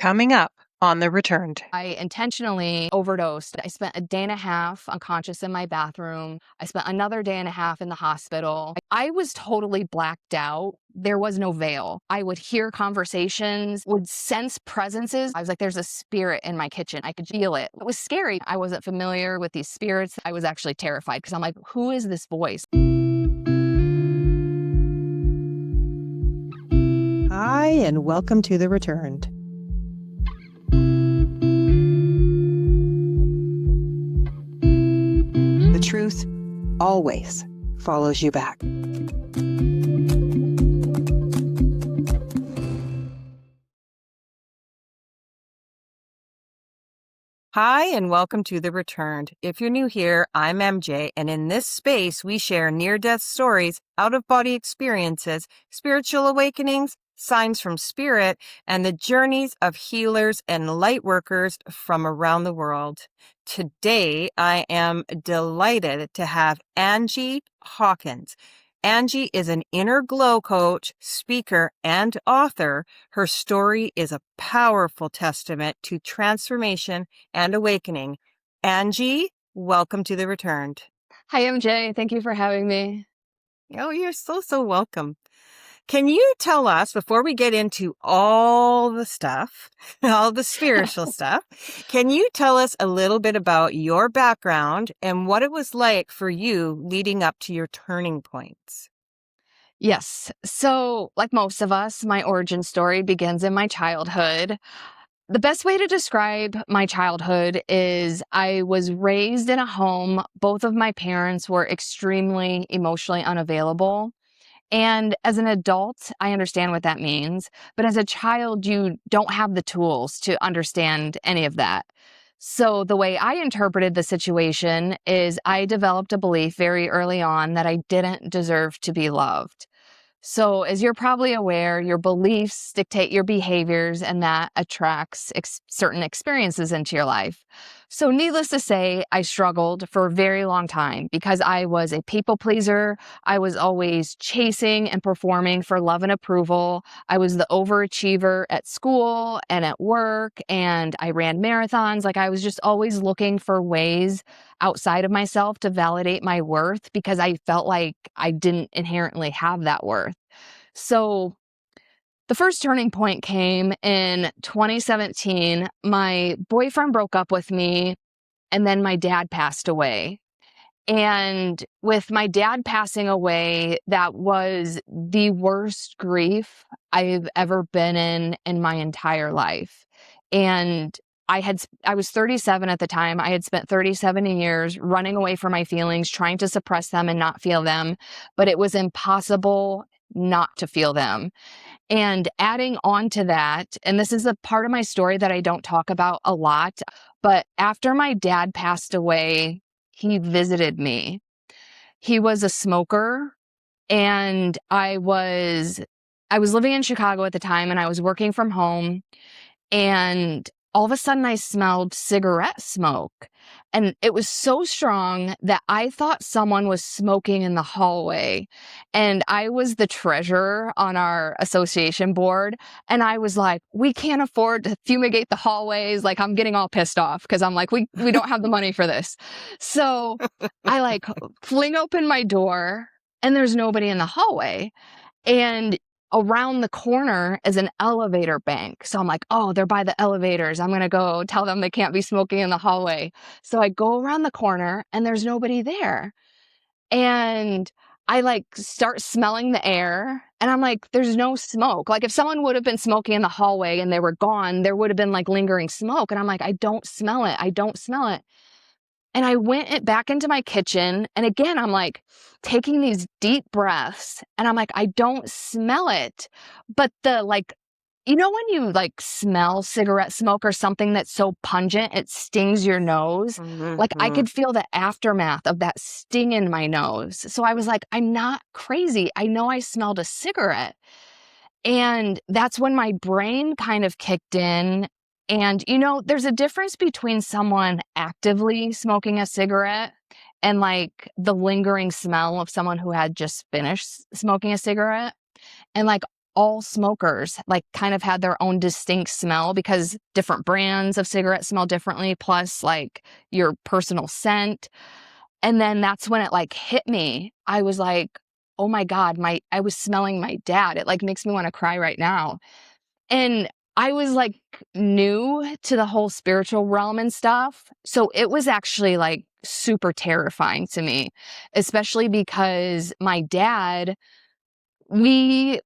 Coming up on The Returned. I intentionally overdosed. I spent a day and a half unconscious in my bathroom. I spent another day and a half in the hospital. I was totally blacked out. There was no veil. I would hear conversations, would sense presences. I was like, there's a spirit in my kitchen. I could feel it. It was scary. I wasn't familiar with these spirits. I was actually terrified because I'm like, who is this voice? Hi, and welcome to The Returned. The truth always follows you back. Hi, and welcome to The Returned. If you're new here, I'm MJ, and in this space, we share near-death stories, out-of-body experiences, spiritual awakenings, signs from spirit, and the journeys of healers and light workers from around the world. Today, I am delighted to have Angie Hawkins. Angie is an inner glow coach, speaker, and author. Her story is a powerful testament to transformation and awakening. Angie, welcome to The Returned. Hi, MJ. Thank you for having me. Oh, you're so welcome. Can you tell us, before we get into all the stuff, all the spiritual stuff, can you tell us a little bit about your background and what it was like for you leading up to your turning points? Yes. So, like most of us, my origin story begins in my childhood. The best way to describe my childhood is I was raised in a home. Both of my parents were extremely emotionally unavailable. And as an adult, I understand what that means. But as a child, you don't have the tools to understand any of that. So the way I interpreted the situation is I developed a belief very early on that I didn't deserve to be loved. So, as you're probably aware, your beliefs dictate your behaviors, and that attracts certain experiences into your life. So, needless to say, I struggled for a very long time because I was a people pleaser. I was always chasing and performing for love and approval. I was the overachiever at school and at work, and I ran marathons. Like, I was just always looking for ways outside of myself to validate my worth because I felt like I didn't inherently have that worth. So the first turning point came in 2017. My boyfriend broke up with me, and then my dad passed away. And with my dad passing away, that was the worst grief I've ever been in my entire life. And I was 37 at the time. I had spent 37 years running away from my feelings, trying to suppress them and not feel them, but it was impossible not to feel them. And adding on to that, and this is a part of my story that I don't talk about a lot, but after my dad passed away, he visited me. He was a smoker, and I was living in Chicago at the time, and I was working from home, and all of a sudden I smelled cigarette smoke. And it was so strong that I thought someone was smoking in the hallway. And I was the treasurer on our association board. And I was like, we can't afford to fumigate the hallways. Like, I'm getting all pissed off because I'm like, we don't have the money for this. So I like fling open my door and there's nobody in the hallway. And around the corner is an elevator bank. So I'm like, oh, they're by the elevators. I'm going to go tell them they can't be smoking in the hallway. So I go around the corner and there's nobody there. And I like start smelling the air and I'm like, there's no smoke. Like if someone would have been smoking in the hallway and they were gone, there would have been like lingering smoke. And I'm like, I don't smell it. I don't smell it. And I went back into my kitchen. And again, I'm like taking these deep breaths and I'm like, I don't smell it. But when you like smell cigarette smoke or something that's so pungent, it stings your nose. Like I could feel the aftermath of that sting in my nose. So I was like, I'm not crazy. I know I smelled a cigarette. And that's when my brain kind of kicked in. And, there's a difference between someone actively smoking a cigarette and like the lingering smell of someone who had just finished smoking a cigarette. And like all smokers, like kind of had their own distinct smell because different brands of cigarettes smell differently, plus like your personal scent. And then that's when it like hit me. I was like, oh my God, I was smelling my dad. It like makes me want to cry right now. And I was like new to the whole spiritual realm and stuff. So it was actually like super terrifying to me, especially because my dad, we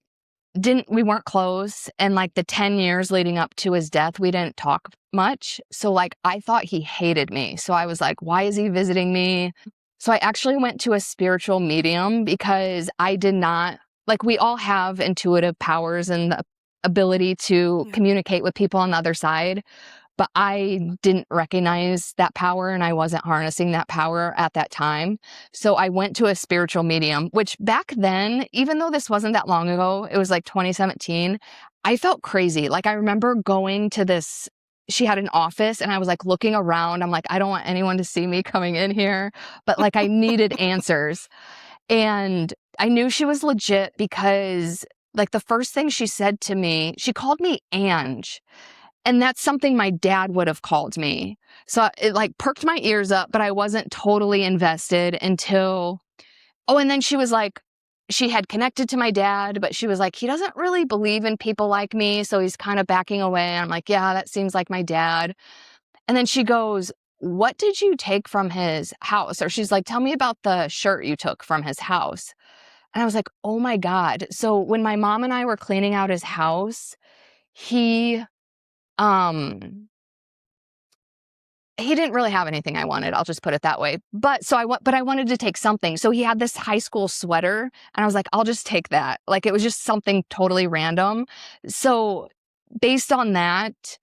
we weren't close. And like the 10 years leading up to his death, we didn't talk much. So like I thought he hated me. So I was like, why is he visiting me? So I actually went to a spiritual medium because I did not, like, we all have intuitive powers and the ability to communicate with people on the other side. But I didn't recognize that power and I wasn't harnessing that power at that time. So I went to a spiritual medium, which back then, even though this wasn't that long ago, it was like 2017, I felt crazy. Like I remember going to this, she had an office and I was like looking around. I'm like, I don't want anyone to see me coming in here, but like I needed answers. And I knew she was legit because like the first thing she said to me, she called me Ange. And that's something my dad would have called me. So it like perked my ears up, but I wasn't totally invested until, oh, and then she was like, she had connected to my dad, but she was like, he doesn't really believe in people like me. So he's kind of backing away. I'm like, yeah, that seems like my dad. And then she goes, what did you take from his house? Or she's like, tell me about the shirt you took from his house. And I was like, oh my God. So when my mom and I were cleaning out his house, he, um, he didn't really have anything I wanted. I'll just put it that way. But I wanted to take something. So he had this high school sweater and I was like, I'll just take that. Like it was just something totally random. So based on that,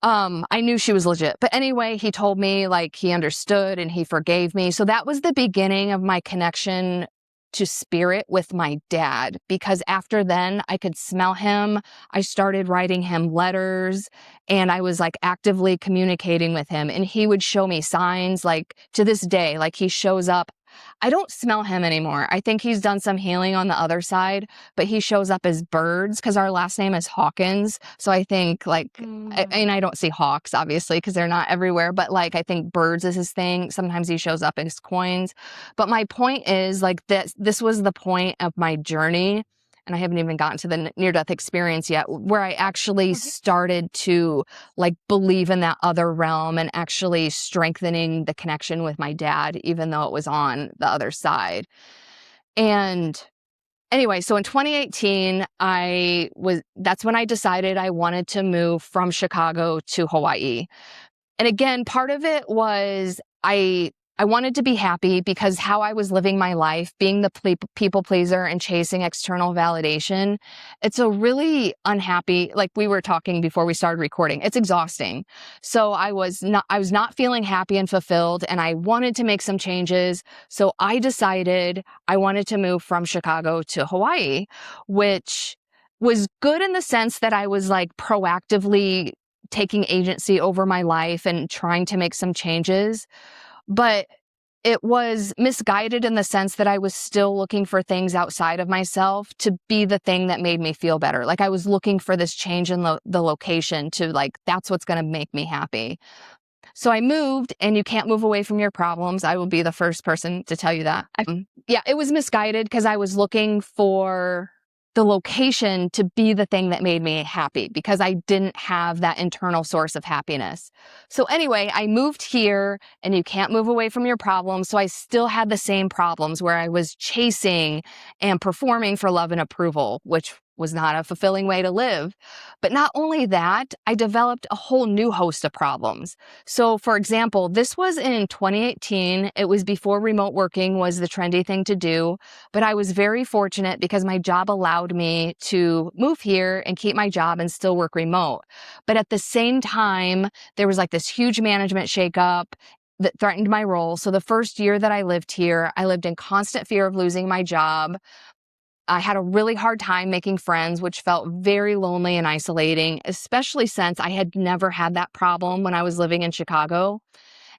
I knew she was legit. But anyway, he told me like he understood and he forgave me. So that was the beginning of my connection to spirit with my dad, because after then I could smell him. I started writing him letters and I was like actively communicating with him, and he would show me signs. Like to this day, like he shows up. I don't smell him anymore. I think he's done some healing on the other side, but he shows up as birds because our last name is Hawkins. So I think like, and I don't see hawks obviously because they're not everywhere, but like I think birds is his thing. Sometimes he shows up as coins. But my point is like this was the point of my journey. And I haven't even gotten to the near-death experience yet, where I actually started to like believe in that other realm and actually strengthening the connection with my dad, even though it was on the other side. And anyway, so in 2018, that's when I decided I wanted to move from Chicago to Hawaii. And again, part of it was I wanted to be happy because how I was living my life, being the people pleaser and chasing external validation, it's a really unhappy, like we were talking before we started recording, it's exhausting. So I was not feeling happy and fulfilled, and I wanted to make some changes. So I decided I wanted to move from Chicago to Hawaii, which was good in the sense that I was like proactively taking agency over my life and trying to make some changes. But it was misguided in the sense that I was still looking for things outside of myself to be the thing that made me feel better. Like I was looking for this change in the location to like, that's what's going to make me happy. So I moved, and you can't move away from your problems. I will be the first person to tell you that. Yeah, it was misguided because I was looking for the location to be the thing that made me happy because I didn't have that internal source of happiness. So anyway, I moved here, and you can't move away from your problems. So I still had the same problems where I was chasing and performing for love and approval, which was not a fulfilling way to live. But not only that, I developed a whole new host of problems. So for example, this was in 2018. It was before remote working was the trendy thing to do. But I was very fortunate because my job allowed me to move here and keep my job and still work remote. But at the same time, there was like this huge management shakeup that threatened my role. So the first year that I lived here, I lived in constant fear of losing my job. I had a really hard time making friends, which felt very lonely and isolating, especially since I had never had that problem when I was living in Chicago.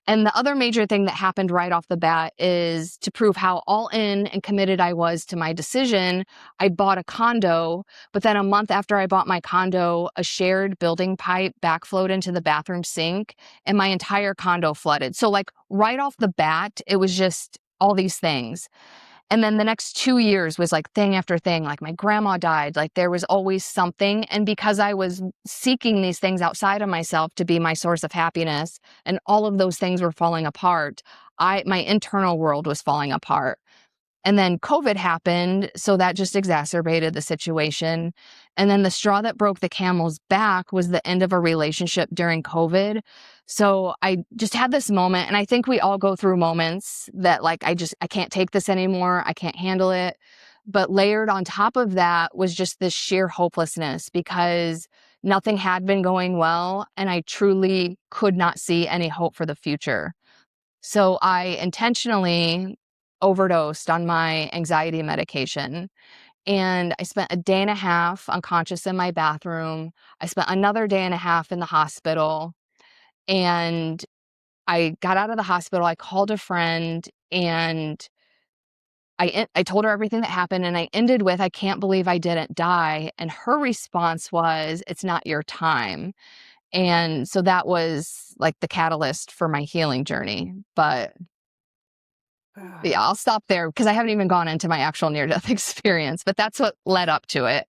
And the other major thing that happened right off the bat is to prove how all in and committed I was to my decision. I bought a condo, but then a month after I bought my condo, a shared building pipe backflowed into the bathroom sink and my entire condo flooded. So, like, right off the bat, it was just all these things. And then the next 2 years was like thing after thing. Like my grandma died. Like there was always something. And because I was seeking these things outside of myself to be my source of happiness, and all of those things were falling apart, my internal world was falling apart. And then COVID happened, so that just exacerbated the situation. And then the straw that broke the camel's back was the end of a relationship during COVID. So I just had this moment, and I think we all go through moments that like, I can't take this anymore. I can't handle it. But layered on top of that was just this sheer hopelessness because nothing had been going well, and I truly could not see any hope for the future. So I intentionally overdosed on my anxiety medication. And I spent a day and a half unconscious in my bathroom. I spent another day and a half in the hospital. And I got out of the hospital. I called a friend and I told her everything that happened. And I ended with, I can't believe I didn't die. And her response was, it's not your time. And so that was like the catalyst for my healing journey. But yeah, I'll stop there because I haven't even gone into my actual near-death experience, but that's what led up to it.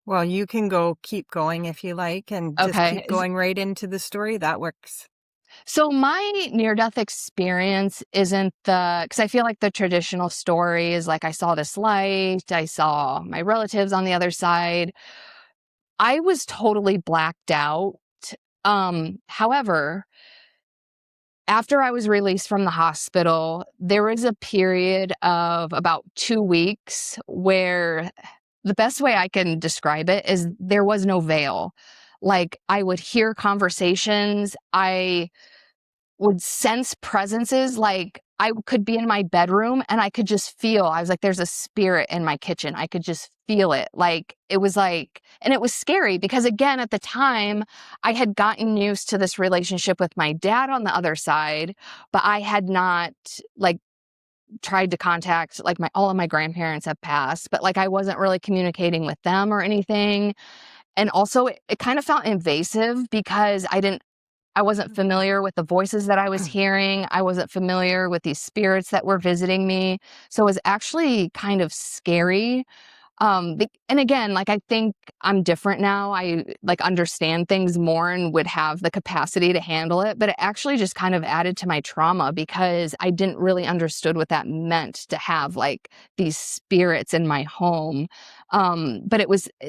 Well, you can keep going if you like, and just Okay. keep going right into the story. That works. So my near-death experience isn't because I feel like the traditional story is like I saw this light, I saw my relatives on the other side. I was totally blacked out. However, after I was released from the hospital, there was a period of about 2 weeks where the best way I can describe it is there was no veil. Like, I would hear conversations, I would sense presences, like, I could be in my bedroom and I could just feel I was like, "There's a spirit in my kitchen." I could just feel it. Like, it was like and it was scary because, again, at the time, I had gotten used to this relationship with my dad on the other side, but I had not, like, tried to contact, like, my all of my grandparents have passed, but, like, I wasn't really communicating with them or anything, and also it kind of felt invasive because I wasn't familiar with the voices that I was hearing. I wasn't familiar with these spirits that were visiting me. So it was actually kind of scary. And again, like I think I'm different now. I like understand things more and would have the capacity to handle it. But it actually just kind of added to my trauma because I didn't really understood what that meant to have like these spirits in my home. But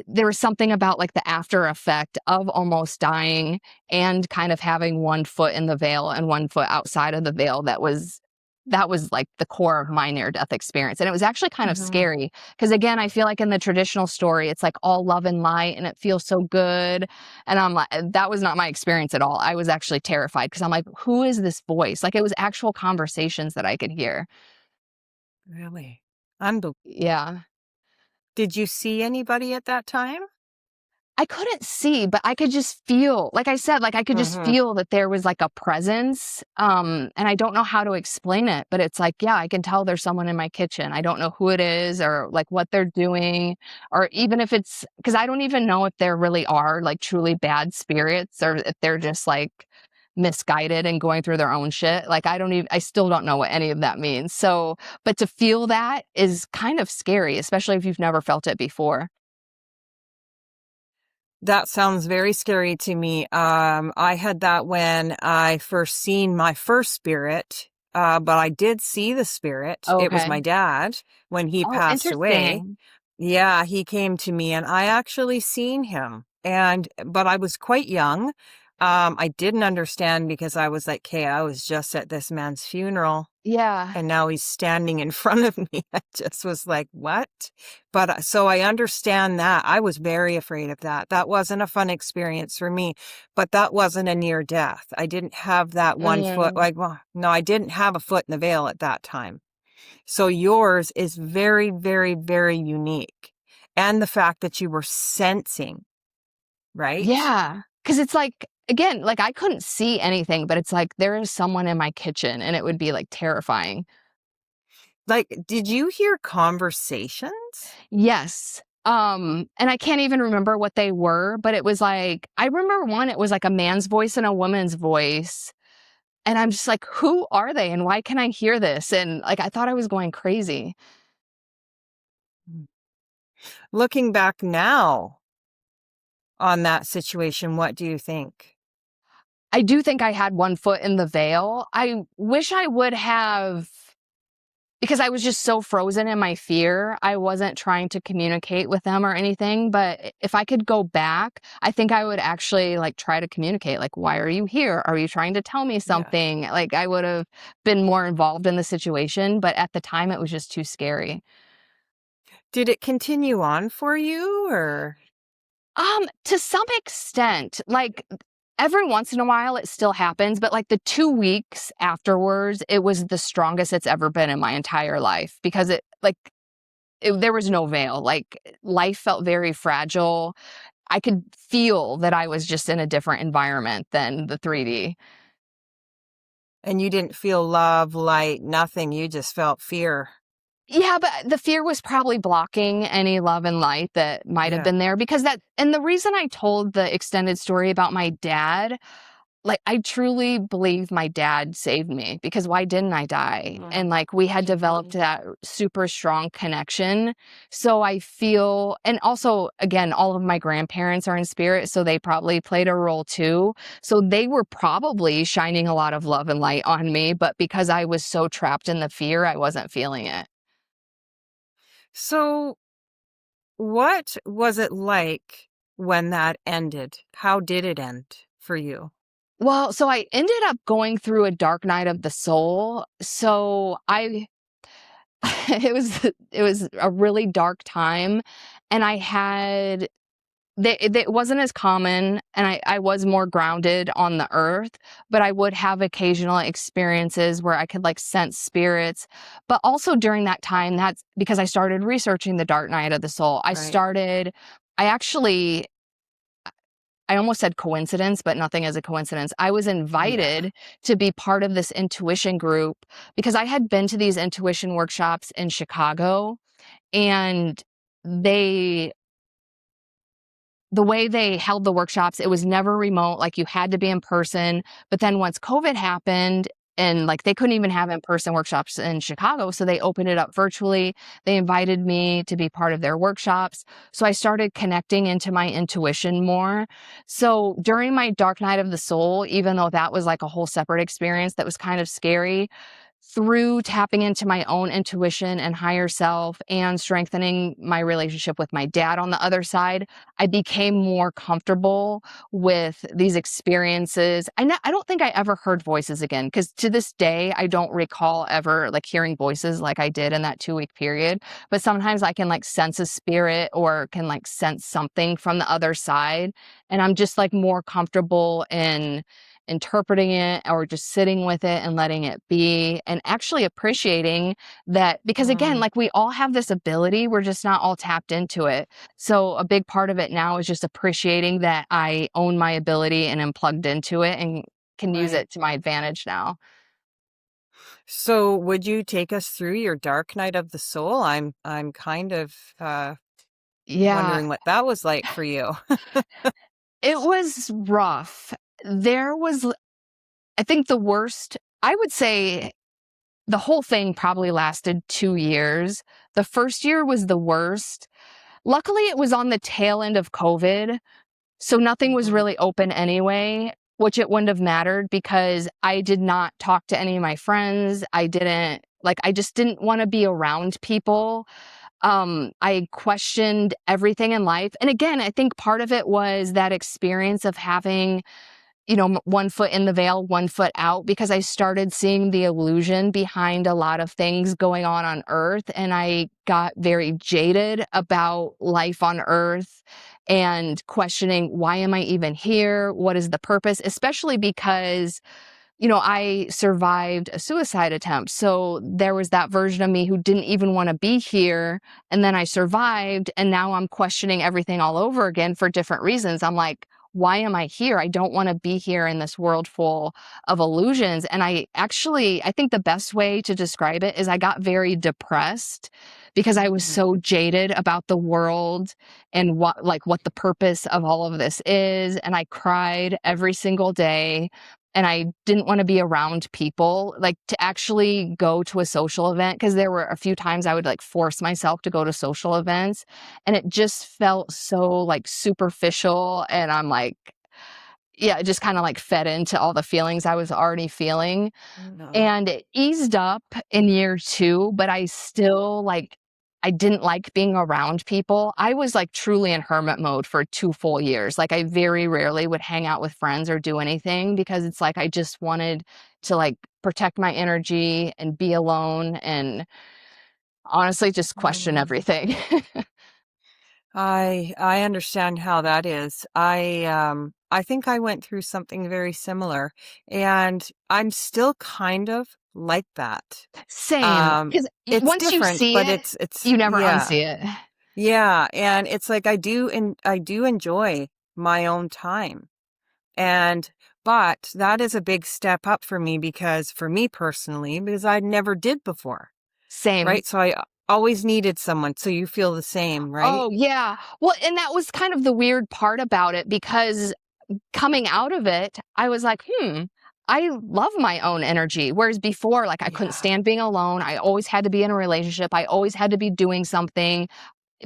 there was something about like the after effect of almost dying and kind of having one foot in the veil and one foot outside of the veil that was like the core of my near death experience. And it was actually kind of Mhm. scary because, again, I feel like in the traditional story, it's like all love and light and it feels so good. And I'm like, that was not my experience at all. I was actually terrified because I'm like, who is this voice? Like it was actual conversations that I could hear. Really? Unbel Yeah. Did you see anybody at that time? I couldn't see, but I could just feel, like I said, like I could just Mhm. feel that there was like a presence. And I don't know how to explain it, but it's like, yeah, I can tell there's someone in my kitchen. I don't know who it is or like what they're doing, or even if it's because I don't even know if there really are like truly bad spirits or if they're just like misguided and going through their own shit. Like I still don't know what any of that means. So, but to feel that is kind of scary, especially if you've never felt it before. That sounds very scary to me. I had that when I first seen my first spirit, but I did see the spirit. It was my Okay. dad when he Oh, passed away. interesting. Yeah, he came to me and I actually seen him. But I was quite young. I didn't understand because I was like, "Hey, I was just at this man's funeral." Yeah. And now he's standing in front of me. I just was like, "What?" But, so I understand that. I was very afraid of that. That wasn't a fun experience for me, but that wasn't a near death. I didn't have that 1 foot Mm. like, well, no, I didn't have a foot in the veil at that time. So yours is very, very, very unique. And the fact that you were sensing, right? Yeah, 'cause it's like again, like I couldn't see anything, but it's like there is someone in my kitchen and it would be like terrifying. Like, did you hear conversations? Yes. And I can't even remember what they were, but it was like I remember one, it was like a man's voice and a woman's voice. And I'm just like, who are they and why can I hear this? And like I thought I was going crazy. Mm. Looking back now on that situation, what do you think? I do think I had one foot in the veil. I wish I would have, because I was just so frozen in my fear. I wasn't trying to communicate with them or anything, but if I could go back, I think I would actually like try to communicate. Like, why are you here? Are you trying to tell me Yeah. something? Like I would have been more involved in the situation, but at the time it was just too scary. Did it continue on for you or? To some extent, like every once in a while it still happens, but like the 2 weeks afterwards, it was the strongest it's ever been in my entire life because there was no veil. Like life felt very fragile. I could feel that I was just in a different environment than the 3D. And you didn't feel love, light, nothing, you just felt fear. Yeah, but the fear was probably blocking any love and light that might have Yeah. been there because and the reason I told the extended story about my dad, like, I truly believe my dad saved me because why didn't I die? Mm. And, like, we had developed that super strong connection. So I feel, and also, again, all of my grandparents are in spirit, so they probably played a role too. So they were probably shining a lot of love and light on me, but because I was so trapped in the fear, I wasn't feeling it. So, what was it like when that ended? How did it end for you? Well, so I ended up going through a dark night of the soul. So I it was a really dark time, and I had it wasn't as common, and I was more grounded on the earth, but I would have occasional experiences where I could like sense spirits. But also during that time, that's because I started researching the dark night of the soul. Right. I actually I almost said coincidence, but nothing is a coincidence. I was Yeah. invited to be part of this intuition group because I had been to these intuition workshops in Chicago, and they the way they held the workshops, it was never remote, like you had to be in person. But then once COVID happened and like they couldn't even have in-person workshops in Chicago, so they opened it up virtually. They invited me to be part of their workshops. So I started connecting into my intuition more. So during my dark night of the soul, even though that was like a whole separate experience that was kind of scary, through tapping into my own intuition and higher self and strengthening my relationship with my dad on the other side, I became more comfortable with these experiences. I don't think I ever heard voices again because to this day, I don't recall ever like hearing voices like I did in that 2 week period. But sometimes I can like sense a spirit or can like sense something from the other side. And I'm just like more comfortable in interpreting it or just sitting with it and letting it be and actually appreciating that because again Mm, like we all have this ability, we're just not all tapped into it. So a big part of it now is just appreciating that I own my ability and am plugged into it and can use right. it to my advantage now. So, would you take us through your dark night of the soul? I'm kind of Yeah, wondering what that was like for you. it was rough. There was, I think the worst, I would say the whole thing probably lasted 2 years. The first year was the worst. Luckily, it was on the tail end of COVID, so nothing was Mhm. really open anyway, which it wouldn't have mattered because I did not talk to any of my friends. I just didn't want to be around people. I questioned everything in life. And again, I think part of it was that experience of having, one foot in the veil, one foot out, because I started seeing the illusion behind a lot of things going on Earth. And I got very jaded about life on Earth and questioning, why am I even here? What is the purpose? Especially because, I survived a suicide attempt. So there was that version of me who didn't even want to be here. And then I survived. And now I'm questioning everything all over again for different reasons. I'm like, why am I here? I don't want to be here in this world full of illusions. And I think the best way to describe it is I got very depressed because I was Mm. so jaded about the world and what the purpose of all of this is. And I cried every single day. And I didn't want to be around people, like to actually go to a social event, because there were a few times I would like force myself to go to social events, and it just felt so like superficial. And I'm like, yeah, it just kind of like fed into all the feelings I was already feeling. No. And it eased up in year 2, but I still like I didn't like being around people. I was like truly in hermit mode for 2 full years. Like I very rarely would hang out with friends or do anything because it's like I just wanted to like protect my energy and be alone and honestly just question Mm. everything. I understand how that is. I think I went through something very similar, and I'm still kind of like that. Same, Um, because it's once you different, see but it, it's you never yeah. unsee it. Yeah, and it's like I do enjoy my own time. And but that is a big step up for me because for me personally, because I never did before, Same. right? So I always needed someone. So you feel the same, right? Oh, yeah. Well, and that was kind of the weird part about it because coming out of it, I was like, I love my own energy. Whereas before, like I couldn't Yeah. stand being alone. I always had to be in a relationship. I always had to be doing something.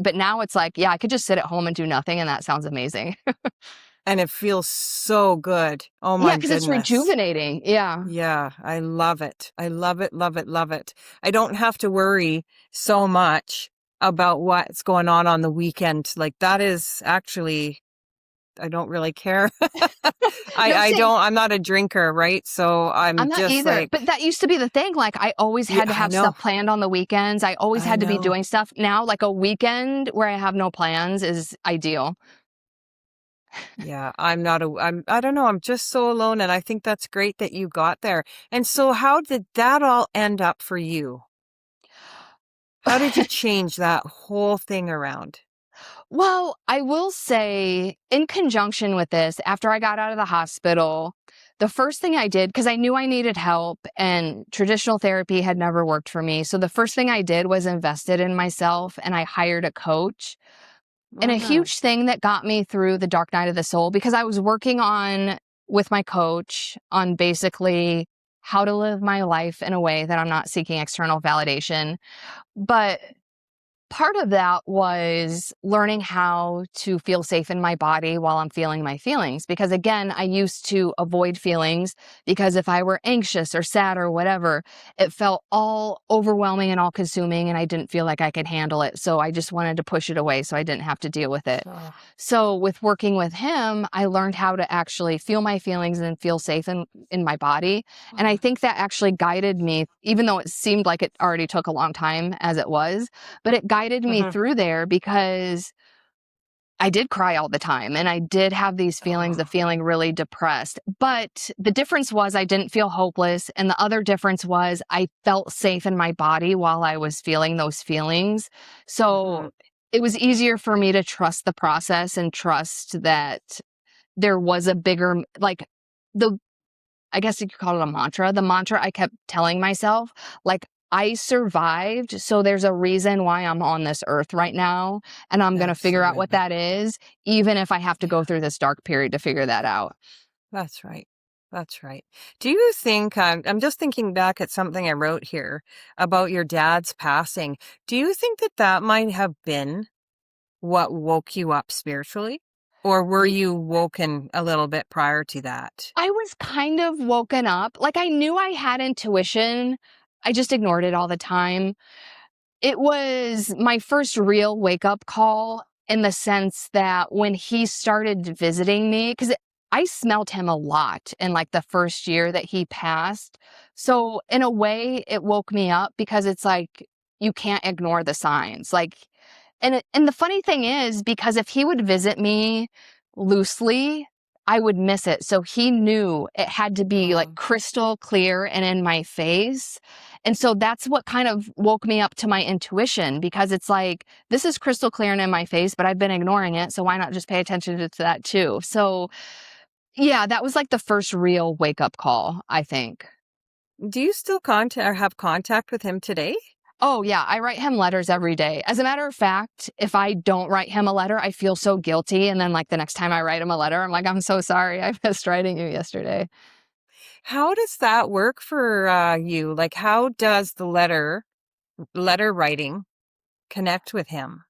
But now it's like, yeah, I could just sit at home and do nothing. And that sounds amazing. And it feels so good. Oh Yeah, my because it's goodness. rejuvenating. Yeah. Yeah, I love it. I love it, love it, love it. I don't have to worry so much about what's going on the weekend. Like that is actually I don't really care. No, same. I'm not a drinker, right? So I'm I'm not just either. But like, that used to be the thing. Like I always yeah, had to I have know. stuff planned on the weekends. I always I had to be know. doing stuff. Now, like a weekend where I have no plans is ideal. Yeah, I don't know, I'm just so alone and I think that's great that you got there. And so how did that all end up for you? How did you change that whole thing around? Well, I will say, in conjunction with this, after I got out of the hospital, the first thing I did, because I knew I needed help and traditional therapy had never worked for me. So the first thing I did was invested in myself and I hired a coach. And a Wow. huge thing that got me through the dark night of the soul, because I was working on with my coach on basically how to live my life in a way that I'm not seeking external validation. But part of that was learning how to feel safe in my body while I'm feeling my feelings. Because again, I used to avoid feelings because if I were anxious or sad or whatever, it felt all overwhelming and all consuming, and I didn't feel like I could handle it. So I just wanted to push it away so I didn't have to deal with it. Oh, So with working with him, I learned how to actually feel my feelings and feel safe in my body. And I oh, think that actually guided me, even though it seemed like it already took a long time as it was, but it guided me mhm. through there because I did cry all the time and I did have these feelings of Oh, feeling really depressed. But the difference was I didn't feel hopeless. And the other difference was I felt safe in my body while I was feeling those feelings. mhm. So it was easier for me to trust the process and trust that there was a bigger, like, the I guess you could call it a mantra. The mantra I kept telling myself, like, I survived, so there's a reason why I'm on this earth right now, and I'm gonna figure out what Absolutely. that is, even if I have to go Yeah, through this dark period to figure that out. that's right. That's right. Do you think, I'm just thinking back at something I wrote here about your dad's passing. Do you think that that might have been what woke you up spiritually? Or were Y you woken a little bit prior to that? I was kind of woken up, like, I knew I had intuition, I just ignored it all the time. It was my first real wake-up call in the sense that when he started visiting me, 'cause I smelled him a lot in, like, the first year that he passed. So, in a way, it woke me up because it's like, you can't ignore the signs, like, and the funny thing is, because if he would visit me loosely, I would miss it. So he knew it had to be like Oh. crystal clear and in my face. And so that's what kind of woke me up to my intuition, because it's like, this is crystal clear and in my face, but I've been ignoring it. So why not just pay attention to that too? So yeah, that was like the first real wake up call, I think. Do you still contact or have contact with him today? Oh, yeah, I write him letters every day. As a matter of fact, if I don't write him a letter, I feel so guilty. And then, like, the next time I write him a letter, I'm like, I'm so sorry. I missed writing you yesterday. How does that work for you? Like, how does the letter writing connect with him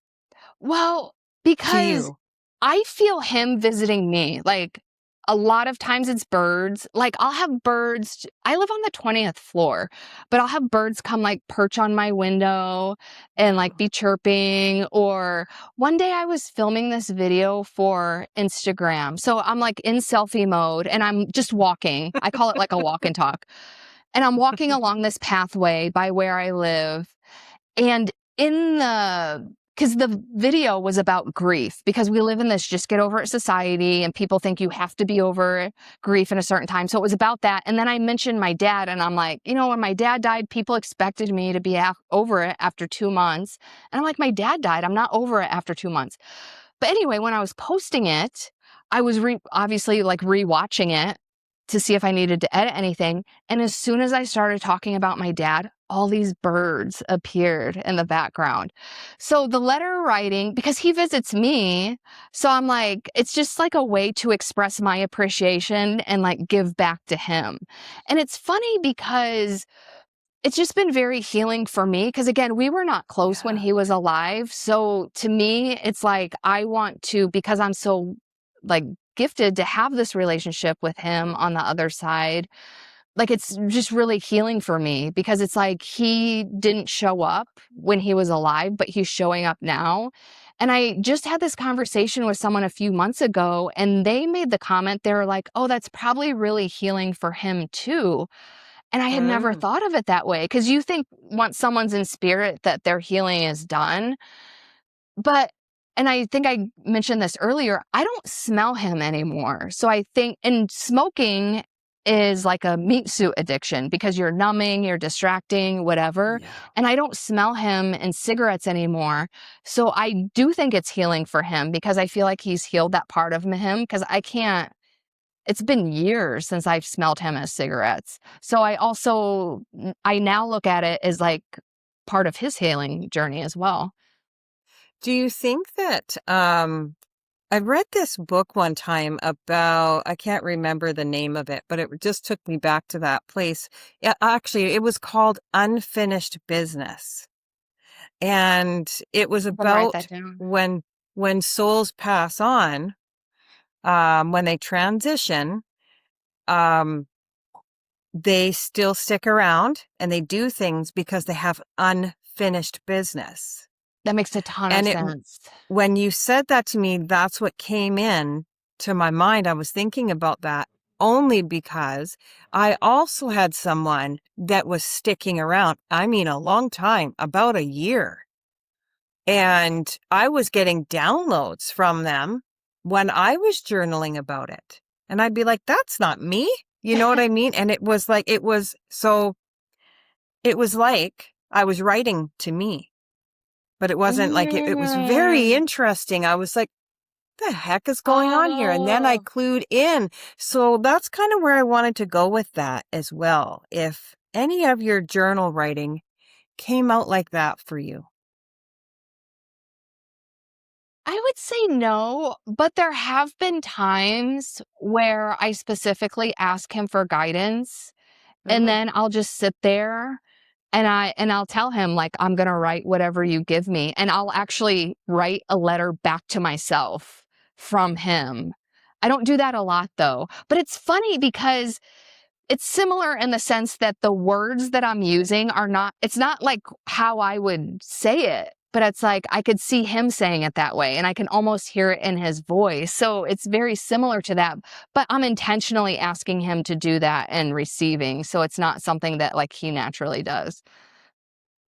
Well, to because you? I feel him visiting me. Like, a lot of times it's birds. Like, I'll have birds. I live on the 20th floor, but I'll have birds come like perch on my window and like Oh. be chirping. Or one day I was filming this video for Instagram. So I'm like in selfie mode and I'm just walking. I call it like a walk and talk. And I'm walking along this pathway by where I live. And in the because the video was about grief, because we live in this just get over it society and people think you have to be over grief in a certain time. So it was about that. And then I mentioned my dad and I'm like, when my dad died, people expected me to be over it after 2 months. And I'm like, my dad died. I'm not over it after 2 months. But anyway, when I was posting it, I was obviously like rewatching it to see if I needed to edit anything. And as soon as I started talking about my dad, all these birds appeared in the background. So the letter writing, because he visits me, so I'm like, it's just like a way to express my appreciation and like give back to him. And it's funny because it's just been very healing for me, because again, we were not close when Yeah. he was alive. So to me, it's like I want to, because I'm so like gifted to have this relationship with him on the other side. Like, it's just really healing for me, because it's like he didn't show up when he was alive, but he's showing up now. And I just had this conversation with someone a few months ago, and they made the comment, they were like, oh, that's probably really healing for him too. And I had never Mm. thought of it that way, because you think once someone's in spirit that their healing is done. But and I think I mentioned this earlier, I don't smell him anymore. So I think, and smoking is like a meat suit addiction, because you're numbing, you're distracting, whatever. Yeah. And I don't smell him in cigarettes anymore. So I do think it's healing for him, because I feel like he's healed that part of him, because I can't, it's been years since I've smelled him as cigarettes. So I now look at it as like part of his healing journey as well. Do you think that I read this book one time about, I can't remember the name of it, but it just took me back to that place. Yeah, actually, it was called Unfinished Business. And it was I'm gonna write that about down. when souls pass on, when they transition, um, they still stick around and they do things because they have unfinished business. That makes a ton of And sense. when you said that to me, that's what came in to my mind. I was thinking about that only because I also had someone that was sticking around. I mean, a long time, about a year. And I was getting downloads from them when I was journaling about it. And I'd be like, that's not me. You know what I mean? And it was like I was writing to me, but it wasn't like it was very Mm. interesting. I was like, the heck is going on here? And then I Oh, clued in. So that's kind of where I wanted to go with that as well. If any of your journal writing came out like that for you. I would say no, but there have been times where I specifically ask him for guidance, and Mm. then I'll just sit there and I'll tell him like, I'm going to write whatever you give me, and I'll actually write a letter back to myself from him. I don't do that a lot though, but it's funny because it's similar in the sense that the words that I'm using are not, it's not like how I would say it, but it's like I could see him saying it that way and I can almost hear it in his voice. So it's very similar to that, but I'm intentionally asking him to do that and receiving. So it's not something that like he naturally does.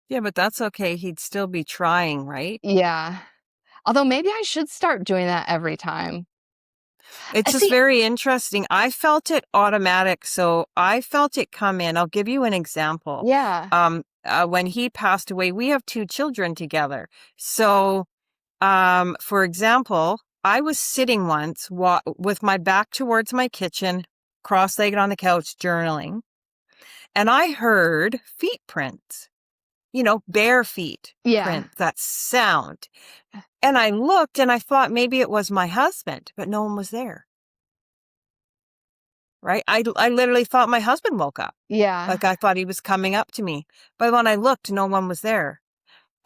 Yeah, but that's okay. He'd still be trying, right? Yeah. Although maybe I should start doing that every time. It's just See, very interesting. I felt it automatic. So I felt it come in. I'll give you an example. yeah, When he passed away, we have 2 children together. So, for example, I was sitting once with my back towards my kitchen, cross-legged on the couch, journaling, and I heard feet prints, bare feet yeah, prints, that sound. And I looked and I thought maybe it was my husband, but no one was there. Right? I literally thought my husband woke up. yeah. Like I thought he was coming up to me. But when I looked, no one was there.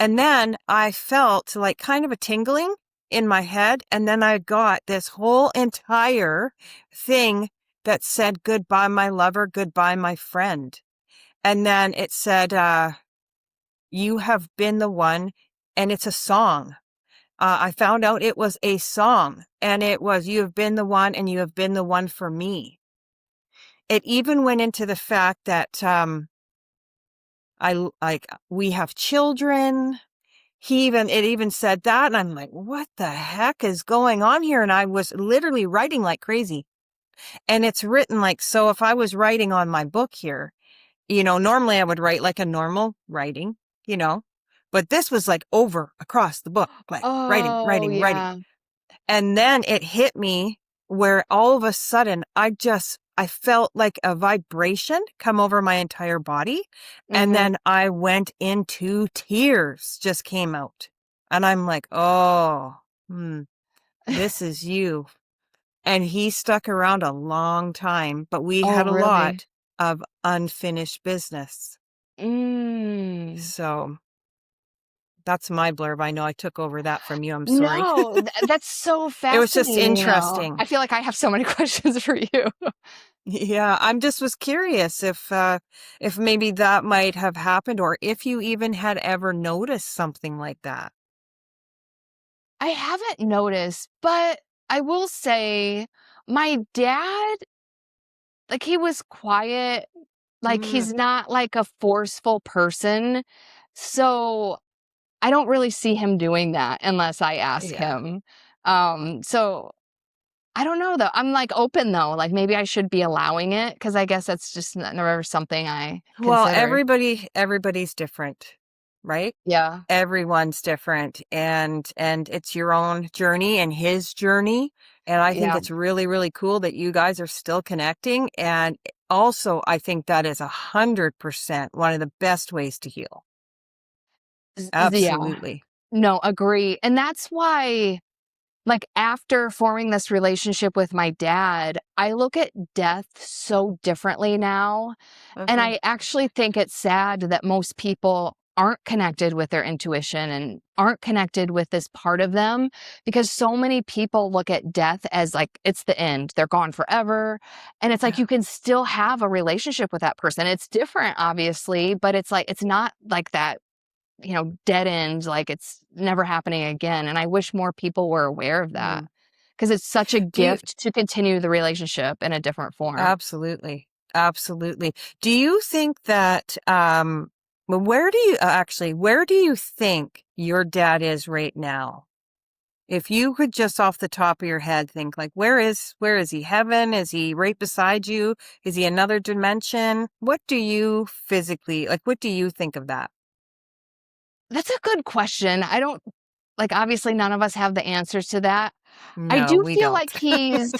And then I felt like kind of a tingling in my head. And then I got this whole entire thing that said, goodbye, my lover, goodbye, my friend. And then it said, you have been the one. And it's a song. I found out it was a song. And it was, you have been the one and you have been the one for me. It even went into the fact that we have children. It even said that, and I'm like, what the heck is going on here? And I was literally writing like crazy. And it's written like, so if I was writing on my book here, normally I would write like a normal writing, you know, but this was like across the book, like writing, Oh, writing, writing. yeah. And then it hit me where all of a sudden I felt like a vibration come over my entire body. And Mhm. then I went into tears, just came out. And I'm like, oh, this is you. And he stuck around a long time, but we Oh, had a really? lot of unfinished business. Mm. So that's my blurb. I know I took over that from you. I'm sorry. No, that's so It was just fascinating, though. interesting. I feel like I have so many questions for you. Yeah, I'm just was curious if maybe that might have happened or if you even had ever noticed something like that. I haven't noticed, but I will say my dad, like, he was quiet, like, Mm, he's not, like, a forceful person, so I don't really see him doing that unless I ask yeah. him. So I don't know, though. I'm, like, open, though, like, maybe I should be allowing it because I guess that's just never something I Well, considered. everybody's different, right? Yeah, Everyone's different and it's your own journey and his journey. And I think yeah. it's really, really cool that you guys are still connecting. And also I think that is 100% one of the best ways to heal. Yeah. Absolutely. No, agree, and that's why, like, after forming this relationship with my dad, I look at death so differently now, and Uh-huh. I actually think it's sad that most people aren't connected with their intuition and aren't connected with this part of them because so many people look at death as like it's the end. They're gone forever. And it's like Yeah. you can still have a relationship with that person. It's different, obviously, but it's like it's not like that, dead end, like it's never happening again. And I wish more people were aware of that Mm. because it's such a Do you gift to continue the relationship in a different form. Absolutely. Absolutely. Do you think that, well, where do you think your dad is right now? If you could just off the top of your head think like, where is he? Heaven? Is he right beside you? Is he another dimension? What do you physically, like, what do you think of that? That's a good question. I don't like obviously none of us have the answers to that. I No, do we feel don't. like he's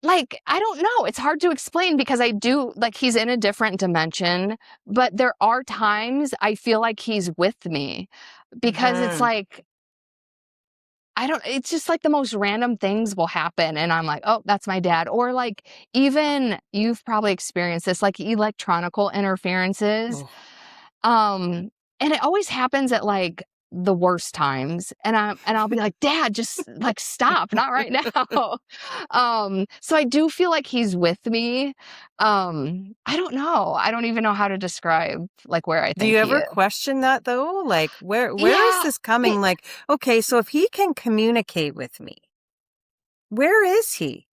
like, I don't know, it's hard to explain because I do like, he's in a different dimension, but there are times I feel like he's with me because it's Hmm. like, I don't it's just like the most random things will happen, and I'm like, "Oh, that's my dad." Or, like, even you've probably experienced this, like, electronical interferences. Oh. Um, and it always happens at, like, the worst times, and I'll be like, "Dad, just, like, stop, not right now." So I do feel like he's with me. I don't know. I don't even know how to describe, like, where I Do think you he ever is. question that though? Like where is Yeah, this it coming? Like, okay, so if he can communicate with me, where is he?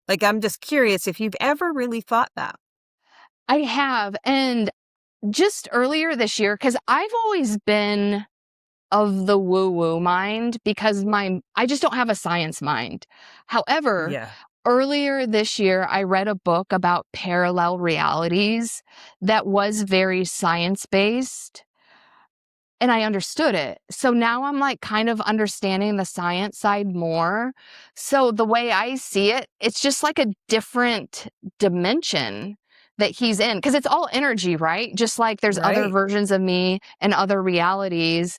Like, I'm just curious if you've ever really thought that. I have, and just earlier this year, because 'cause I've always been of the woo-woo mind because I just don't have a science mind. However, Yeah. earlier this year, I read a book about parallel realities that was very science-based, and I understood it. So now I'm like kind of understanding the science side more. So the way I see it, it's just like a different dimension that he's in because it's all energy, right? Just like there's other Right. versions of me and other realities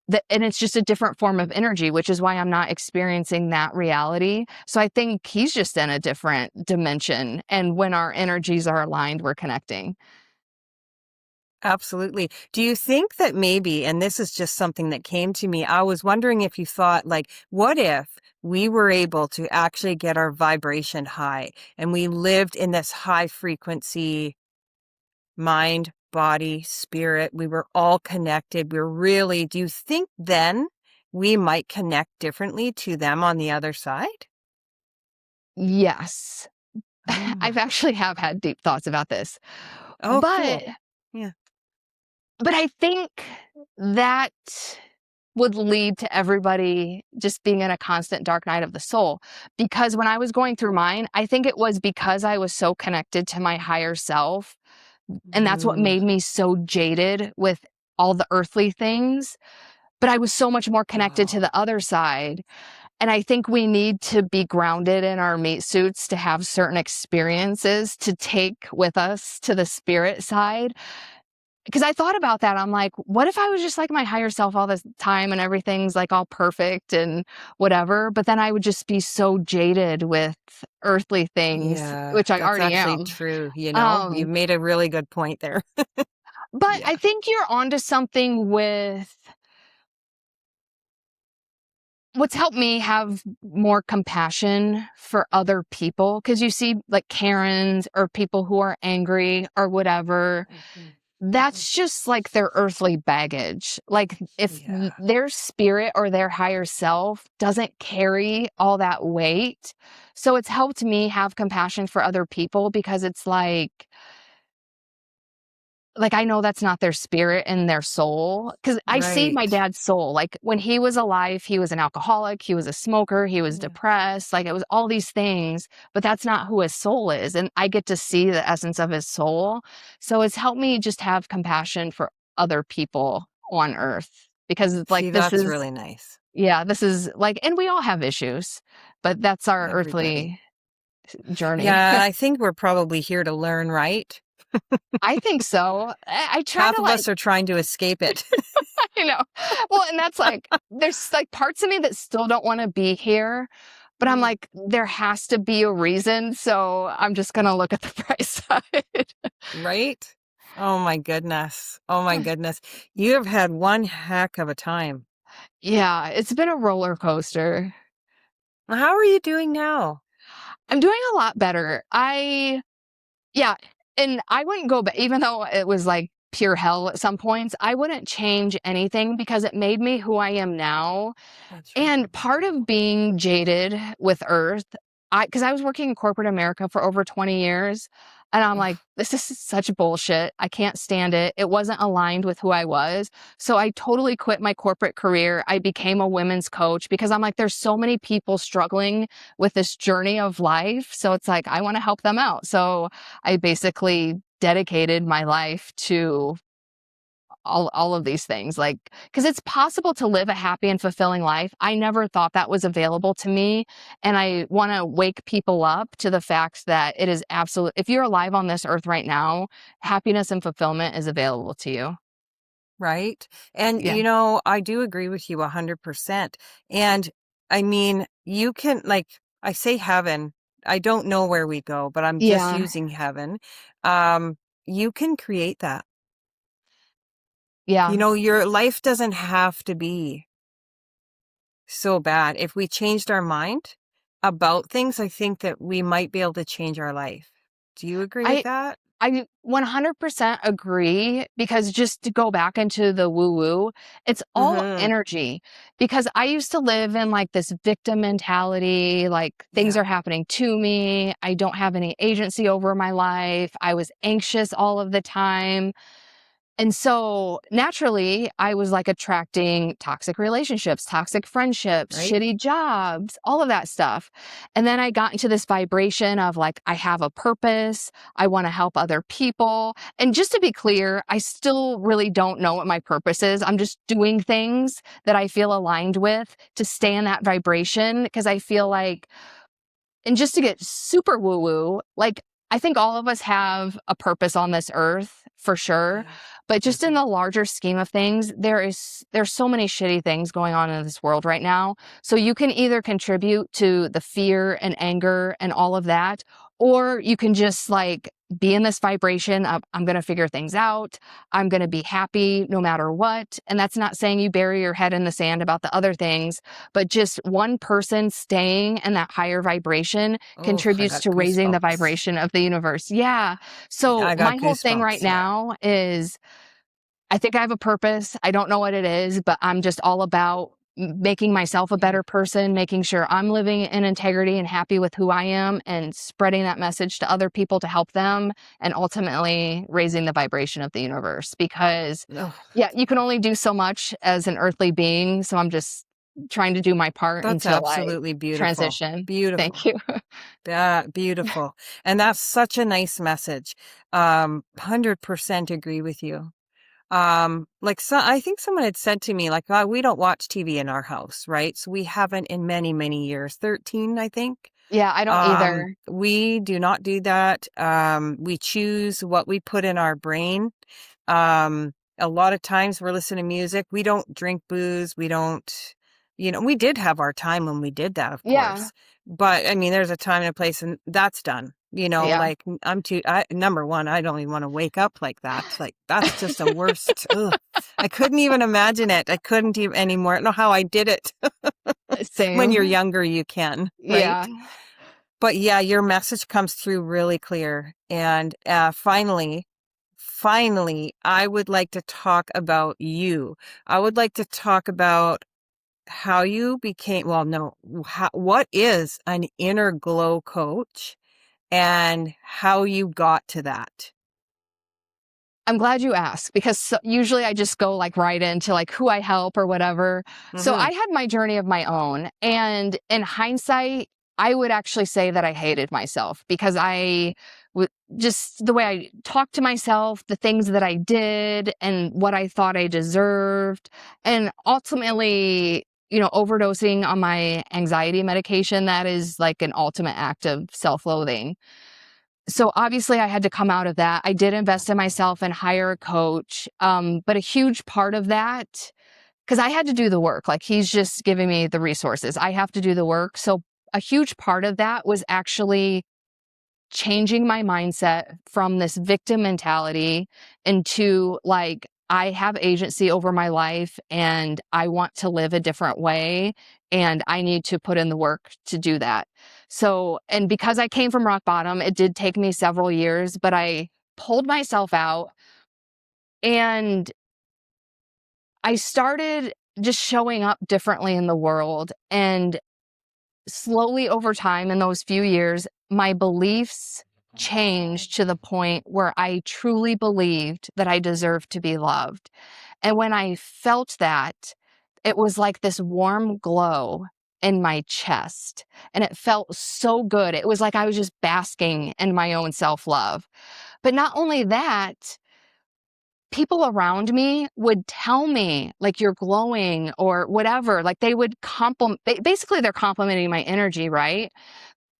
that, and it's just a different form of energy, which is why I'm not experiencing that reality. So I think he's just in a different dimension. And when our energies are aligned, we're connecting. Absolutely. Do you think that maybe, and this is just something that came to me, I was wondering if you thought, like, what if we were able to actually get our vibration high and we lived in this high frequency mind, body, spirit? We were all connected. We're really, do you think then we might connect differently to them on the other side? Yes. Oh, I've actually have had deep thoughts about this. oh, But cool. Yeah. I think that would lead to everybody just being in a constant dark night of the soul. Because when I was going through mine, I think it was because I was so connected to my higher self. And that's what Mm, made me so jaded with all the earthly things. But I was so much more connected to oh, the other side. And I think we need to be grounded in our meat suits to have certain experiences to take with us to the spirit side. Because I thought about that. I'm like, what if I was just like my higher self all the time and everything's like all perfect and whatever? But then I would just be so jaded with earthly things, yeah, which I that's already actually am. true. You Um, made a really good point there. but Yeah. I think you're onto something with what's helped me have more compassion for other people. Cause you see like Karens or people who are angry or whatever. Mhm. That's just like their earthly baggage. Like if Yeah, their spirit or their higher self doesn't carry all that weight. So it's helped me have compassion for other people because it's like, I know that's not their spirit and their soul, because I see my right. dad's soul, like, when he was alive, he was an alcoholic, he was a smoker, he was Yeah, depressed, like, it was all these things, but that's not who his soul is, and I get to see the essence of his soul, so it's helped me just have compassion for other people on earth, because, like, see, this that's is really nice. yeah, this is, like and we all have issues, but that's our Everybody. earthly journey. Yeah, and I think we're probably here to learn, right? I think so. I try Half to, of like us are trying to escape it. I know. Well, and that's like there's like parts of me that still don't wanna be here, but I'm Mm, like, there has to be a reason, so I'm just gonna look at the bright side. right? Oh my goodness. Oh my goodness. You have had one heck of a time. Yeah, it's been a roller coaster. How are you doing now? I'm doing a lot better. Yeah, and I wouldn't go back even though it was, like, pure hell at some points, I wouldn't change anything because it made me who I am now. That's right. And part of being jaded with Earth, because I was working in corporate America for over 20 years, and I'm like, Ugh, this is such bullshit. I can't stand it. It wasn't aligned with who I was. So I totally quit my corporate career. I became a women's coach because I'm like, there's so many people struggling with this journey of life. So it's like, I want to help them out. So I basically dedicated my life to all of these things, like because it's possible to live a happy and fulfilling life. I never thought that was available to me, and I want to wake people up to the fact that it is absolute if you're alive on this earth right now, happiness and fulfillment is available to you. right? And Yeah. I do agree with you 100%. And I mean, you can like I say heaven, I don't know where we go, but I'm just Yeah. using heaven. Um, you can create that. Yeah. Your life doesn't have to be so bad. If we changed our mind about things, I think that we might be able to change our life. Do you agree with I that? I 100% agree because just to go back into the woo woo, it's all Mhm. energy. Because I used to live in like this victim mentality, like things Yeah. are happening to me. I don't have any agency over my life. I was anxious all of the time. And so naturally, I was like attracting toxic relationships, toxic friendships, Right? shitty jobs, all of that stuff. And then I got into this vibration of like, I have a purpose. I want to help other people. And just to be clear, I still really don't know what my purpose is. I'm just doing things that I feel aligned with to stay in that vibration because I feel like, and just to get super woo woo, like I think all of us have a purpose on this earth for sure. Yeah. But just in Mhm. the larger scheme of things, there's so many shitty things going on in this world right now. So you can either contribute to the fear and anger and all of that, or you can just like be in this vibration of I'm going to figure things out. I'm going to be happy no matter what. And that's not saying you bury your head in the sand about the other things, but just one person staying in that higher vibration Oh, I contributes got to raising the goosebumps. vibration of the universe. Yeah. So I got my whole thing right goosebumps. Yeah. now is I think I have a purpose. I don't know what it is, but I'm just all about making myself a Yeah. better person, making sure I'm living in integrity and happy with who I am and spreading that message to other people to help them and ultimately raising the vibration of the universe because Oh, yeah, you can only do so much as an earthly being, so I'm just trying to do my part that's until I absolutely beautiful. transition. Thank Beautiful. you. Yeah, beautiful. And that's such a nice message. 100% agree with you. Like so I think someone had said to me like, "Oh, we don't watch TV in our house, right?" So we haven't in many, many years. 13, I think. Yeah, I don't either. We do not do that. We choose what we put in our brain. A lot of times we're listening to music. We don't drink booze. We don't, we did have our time when we did that, of Yeah. course. But I mean, there's a time and a place and that's done. Yeah. Like number one, I don't even want to wake up like that. Like that's just a worst. Ugh. I couldn't even imagine it. I couldn't even anymore. I don't know how I did it. When you're Same. younger, you can, Yeah. right? But yeah, your message comes through really clear. And finally, I would like to talk about you. I would like to talk about how you became, well, no, what is an inner glow coach and how you got to that. I'm glad you asked because usually I just go like right into like who I help or whatever. So Hmm. I had my journey of my own. And in hindsight, I would actually say that I hated myself because I would just the way I talked to myself, the things that I did, and what I thought I deserved. And ultimately, overdosing on my anxiety medication, that is like an ultimate act of self loathing. So obviously I had to come out of that. I did invest in myself and hire a coach. But a huge part of that, because I had to do the work, like he's just giving me the resources. I have to do the work. So a huge part of that was actually changing my mindset from this victim mentality into like, I have agency over my life and I want to live a different way. And I need to put in the work to do that. So, and because I came from rock bottom, it did take me several years, but I pulled myself out and I started just showing up differently in the world. And slowly over time in those few years, my beliefs changed to the point where I truly believed that I deserved to be loved. And when I felt that, it was like this warm glow in my chest. And it felt so good. It was like I was just basking in my own self love. But not only that, people around me would tell me like you're glowing or whatever, like they would compliment, basically they're complimenting my energy, right?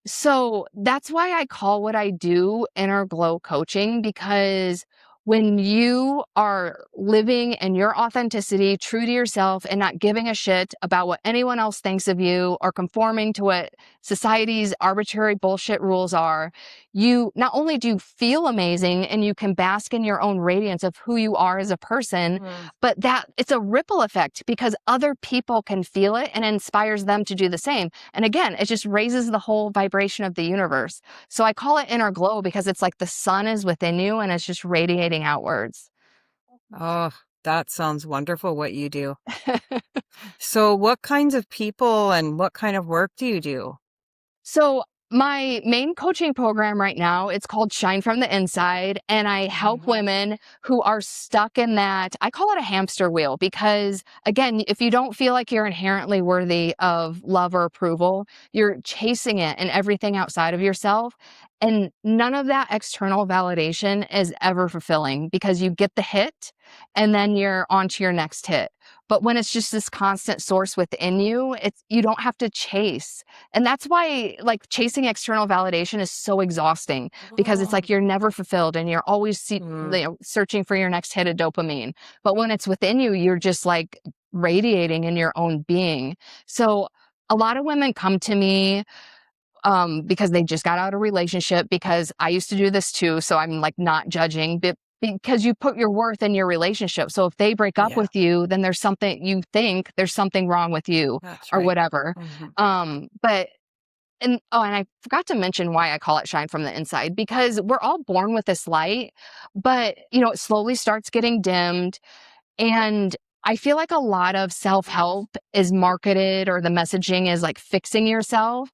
So that's why I call what I do inner glow coaching, because when you are living in your authenticity, true to yourself, and not giving a shit about what anyone else thinks of you or conforming to what society's arbitrary bullshit rules are, you not only do you feel amazing and you can bask in your own radiance of who you are as a person, Mm. but that it's a ripple effect because other people can feel it and inspires them to do the same. And again, it just raises the whole vibration of the universe. So I call it inner glow because it's like the sun is within you and it's just radiating outwards. Oh, that sounds wonderful what you do. So what kinds of people and what kind of work do you do? So My main coaching program right now, it's called Shine from the Inside, and I help women who are stuck in that. I call it a hamster wheel because, again, if you don't feel like you're inherently worthy of love or approval, you're chasing it in everything outside of yourself. And none of that external validation is ever fulfilling because you get the hit and then you're on to your next hit. But when it's just this constant source within you, you don't have to chase. And that's why, like, chasing external validation is so exhausting because it's like you're never fulfilled and you're always searching for your next hit of dopamine. But when it's within you, you're just like radiating in your own being. So a lot of women come to me because they just got out of a relationship, because I used to do this too. So I'm like not judging, but because you put your worth in your relationship. So if they break up Yeah, with you, then you think there's something wrong with you that's or right. whatever. But and I forgot to mention why I call it Shine from the Inside, because we're all born with this light, but it slowly starts getting dimmed. And I feel like a lot of self-help is marketed, or the messaging is like fixing yourself.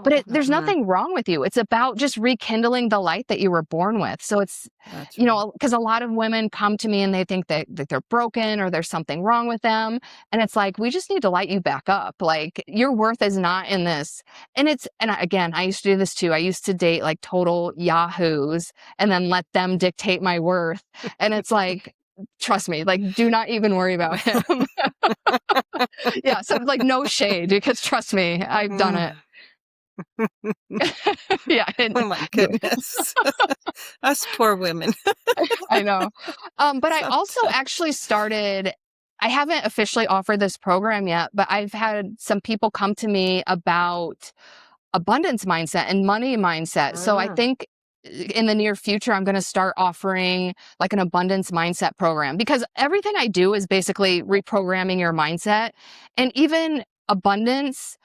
But there's Mhm. nothing wrong with you. It's about just rekindling the light that you were born with. So it's, That's right. because a lot of women come to me and they think that they're broken or there's something wrong with them. And it's like, we just need to light you back up. Like, your worth is not in this. Again, I used to do this too. I used to date like total yahoos and then let them dictate my worth. And it's like, trust me, like, do not even worry about him. Yeah. So, like, no shade, because trust me, I've done it. Yeah. Oh my goodness. Us poor women. I know. But I also Sometimes. actually I haven't officially offered this program yet, but I've had some people come to me about abundance mindset and money mindset. So I Mm. think in the near future, I'm going to start offering like an abundance mindset program, because everything I do is basically reprogramming your mindset. And even abundance,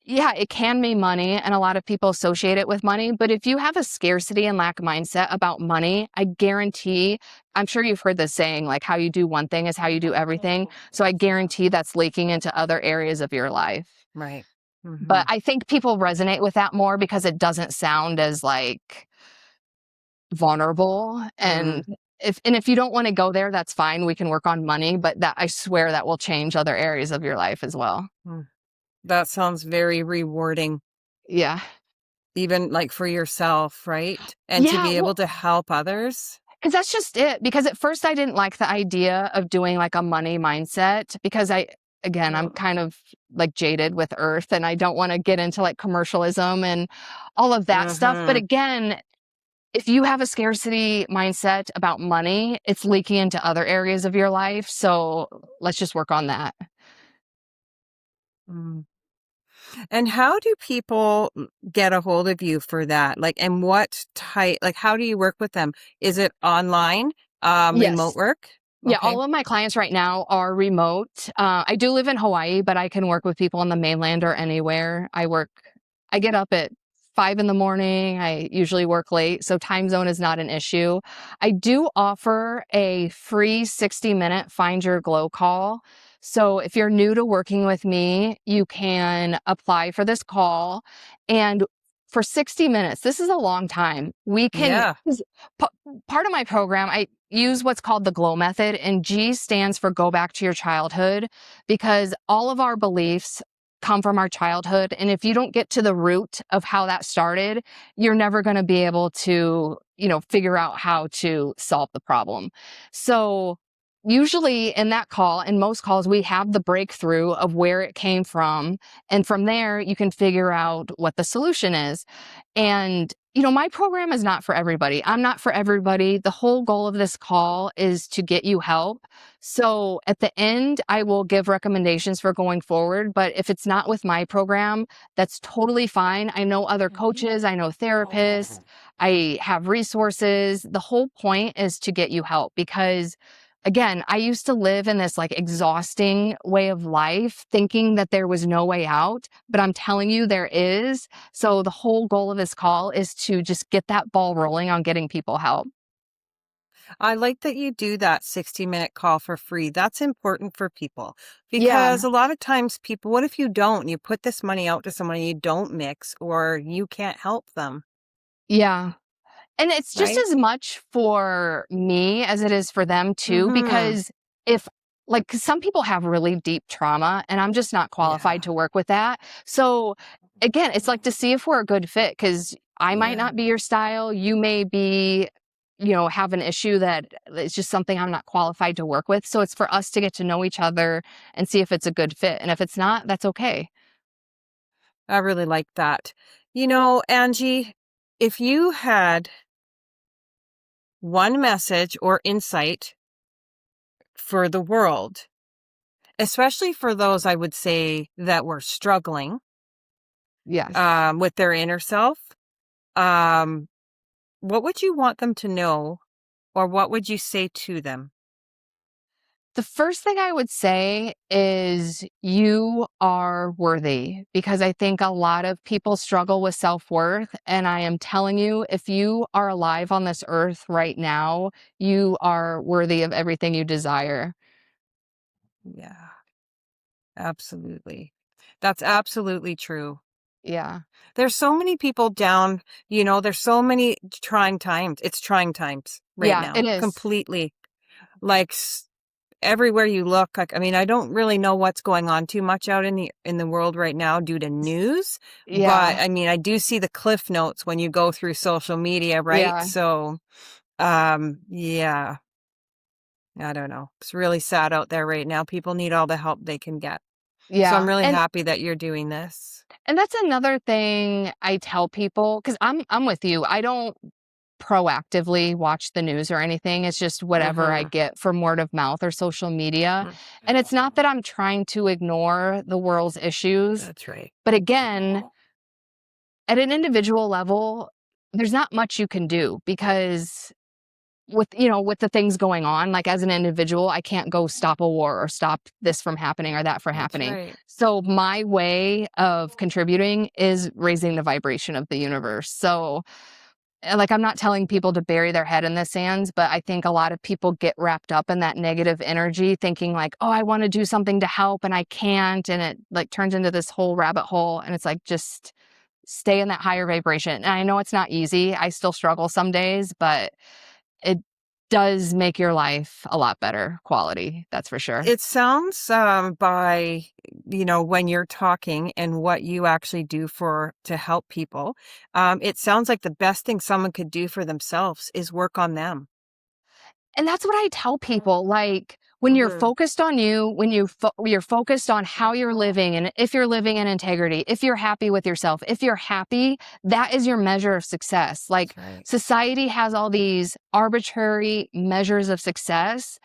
yeah, it can mean money, and a lot of people associate it with money. But if you have a scarcity and lack mindset about money, I guarantee, I'm sure you've heard this saying, like, how you do one thing is how you do everything. So I guarantee that's leaking into other areas of your life. Right. But Mhm. I think people resonate with that more because it doesn't sound as like vulnerable. Mm. And if you don't want to go there, that's fine. We can work on money, but that, I swear, that will change other areas of your life as well. Mm. That sounds very rewarding, Yeah. even like for yourself, right? And to Yeah. be able to help others. Because that's just it. Because at first I didn't like the idea of doing like a money mindset, because again, I'm kind of like jaded with earth and I don't want to get into like commercialism and all of that stuff. But Mhm. again, if you have a scarcity mindset about money, it's leaking into other areas of your life. So let's just work on that. Mm. And how do people get a hold of you for that? Like, and what type, like, how do you work with them? Is it online, remote Yes. work? Yeah, Okay. all of my clients right now are remote. I do live in Hawaii, but I can work with people on the mainland or anywhere. I get up at 5 in the morning. I usually work late, so time zone is not an issue. I do offer a free 60-minute Find Your Glow call. So if you're new to working with me, you can apply for this call. And for 60 minutes, this is a long time. We can, Yeah. 'cause p- part of my program, I use what's called the GLOW method, and G stands for go back to your childhood, because all of our beliefs come from our childhood. And if you don't get to the root of how that started, you're never going to be able to, figure out how to solve the problem. So usually in that call, in most calls, we have the breakthrough of where it came from. And from there, you can figure out what the solution is. And, my program is not for everybody. I'm not for everybody. The whole goal of this call is to get you help. So at the end, I will give recommendations for going forward. But if it's not with my program, that's totally fine. I know other coaches, I know therapists, I have resources. The whole point is to get you help, because again, I used to live in this like exhausting way of life, thinking that there was no way out, but I'm telling you there is. So the whole goal of this call is to just get that ball rolling on getting people help. I like that you do that 60-minute call for free. That's important for people because Yeah. a lot of times people, what if you don't? You put this money out to someone and you don't mix or you can't help them, Yeah. And it's just right? as much for me as it is for them too, Mm-hmm. because if like 'cause some people have really deep trauma and I'm just not Yeah. qualified to work with that. So again, it's like to see if we're a good fit because I might Yeah. not be your style. You may be, have an issue that it's just something I'm not qualified to work with. So it's for us to get to know each other and see if it's a good fit. And if it's not, that's okay. I really like that. Angie, if you had one message or insight for the world, especially for those I would say that were struggling Yes. with their inner self, um, what would you want them to know or what would you say to them? The first thing I would say is you are worthy because I think a lot of people struggle with self worth. And I am telling you, if you are alive on this earth right now, you are worthy of everything you desire. Yeah, absolutely. That's absolutely true. Yeah. There's so many people down, there's so many trying times. It's trying times right Yeah, it now, is. completely. Like everywhere you look, like I mean, I don't really know what's going on too much out in the world right now due to news, but Yeah. I mean, I do see the cliff notes when you go through social media, right? Yeah. So, yeah, I don't know. It's really sad out there right now. People need all the help they can get. So I'm Yeah. really And happy that you're doing this. that's another thing I tell people because I'm with you. I don't proactively watch the news or anything. It's just whatever I Mhm. get from word of mouth or social media. Mm. And it's not that I'm trying to ignore the world's issues, That's right. but again, at an individual level, there's not much you can do because with the things going on, like as an individual, I can't go stop a war or stop this from happening or that from That's happening. right. So my way of contributing is raising the vibration of the universe. So like I'm not telling people to bury their head in the sands, but I think a lot of people get wrapped up in that negative energy thinking like, "Oh, I want to do something to help and I can't." And it like turns into this whole rabbit hole and it's like just stay in that higher vibration. And I know it's not easy. I still struggle some days, but it does make your life a lot better quality. That's for sure. It sounds, by, when you're talking and what you actually do to help people, it sounds like the best thing someone could do for themselves is work on them. And that's what I tell people, like, when you're Mhm. focused on you, when you're focused on how you're living and if you're living in integrity, if you're happy with yourself, if you're happy, that is your measure of success. That's Like, right. society has all these arbitrary measures of success,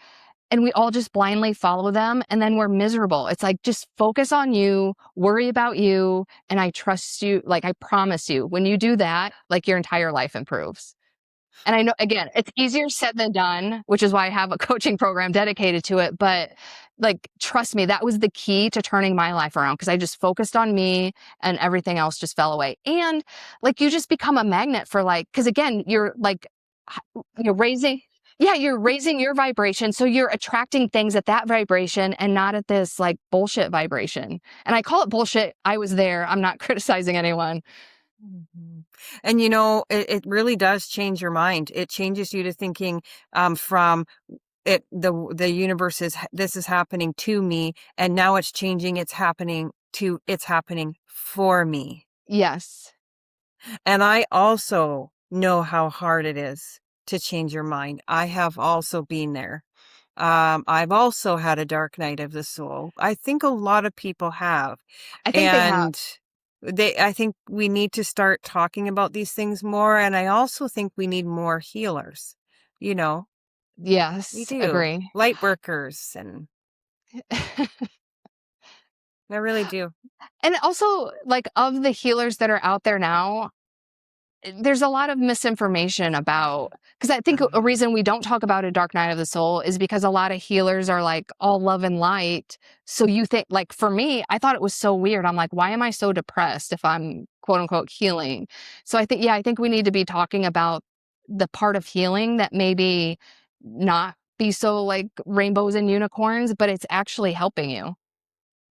and we all just blindly follow them, and then we're miserable. It's like, just focus on you, worry about you, and I trust you. Like, I promise you, when you do that, like, your entire life improves. And I know, again, it's easier said than done, which is why I have a coaching program dedicated to it. But like, trust me, that was the key to turning my life around because I just focused on me and everything else just fell away. And like, you just become a magnet for like, because again, you're like, you're raising, yeah, you're raising your vibration. So you're attracting things at that vibration and not at this like bullshit vibration. And I call it bullshit. I was there. I'm not criticizing anyone. Mhm. And it really does change your mind. It changes you to thinking from the universe this is happening to me, and now it's changing. It's happening for me. Yes. And I also know how hard it is to change your mind. I have also been there. I've also had a dark night of the soul. I think a lot of people have. I think they have. And I think we need to start talking about these things more. And I also think we need more healers. You know, we Yes. do. Agree. Light workers. And I really do. And also, like, of the healers that are out there now, there's a lot of misinformation about because I think a Mhm. reason we don't talk about a dark night of the soul is because a lot of healers are like all love and light. So you think, like, for me, I thought it was so weird. I'm like, why am I so depressed if I'm quote unquote healing? So I think, yeah, I think we need to be talking about the part of healing that maybe not be so like rainbows and unicorns, but it's actually helping you.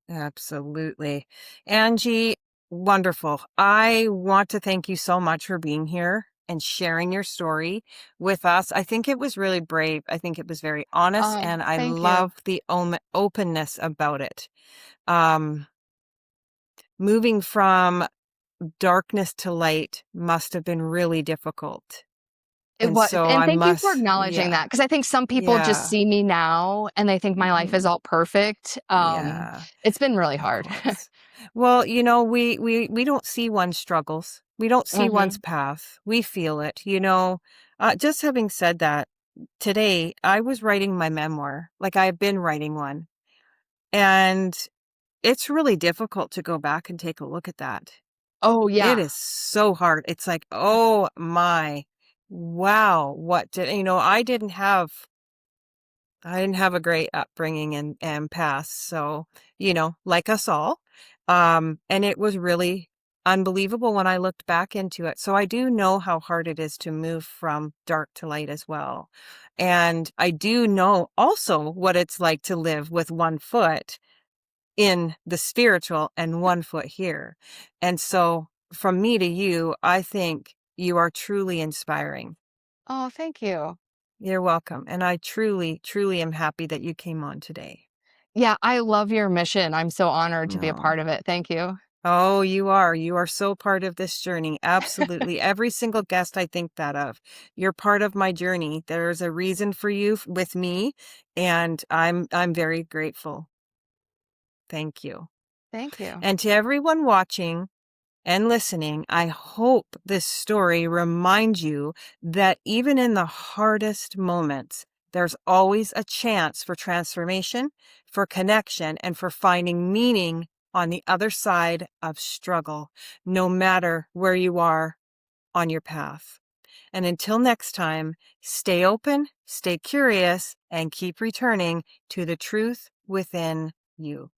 Absolutely. Angie, wonderful. I want to thank you so much for being here and sharing your story with us. I think it was really brave. I think it was very honest, Oh, and I thank you. love the openness about it. Um, Moving from darkness to light must have been really difficult. It And was, so and I thank you for must, acknowledging yeah, that, because I think some people just yeah, see me now and they think my life is mhm, all perfect. yeah. It's been really Of hard. course. Well, we don't see one's struggles. We don't see one's Mhm. path. We feel it, you know. Just having said that, today I was writing my memoir, like I've been writing one, and it's really difficult to go back and take a look at that. Oh, It yeah. is so hard. It's like, oh my, wow, what did, I didn't have a great upbringing and past. So, like us all. And it was really unbelievable when I looked back into it. So I do know how hard it is to move from dark to light as well. And I do know also what it's like to live with one foot in the spiritual and one foot here. And so from me to you, I think you are truly inspiring. Oh, thank you. You're welcome. And I truly, truly am happy that you came on today. Yeah, I love your mission. I'm so honored to be a No. part of it. Thank you. Oh, you are. You are so part of this journey. Absolutely. Every single guest I think that of. You're part of my journey. There's a reason for you with me, and I'm very grateful. Thank you. Thank you. And to everyone watching and listening, I hope this story reminds you that even in the hardest moments, there's always a chance for transformation, for connection, and for finding meaning on the other side of struggle, no matter where you are on your path. And until next time, stay open, stay curious, and keep returning to the truth within you.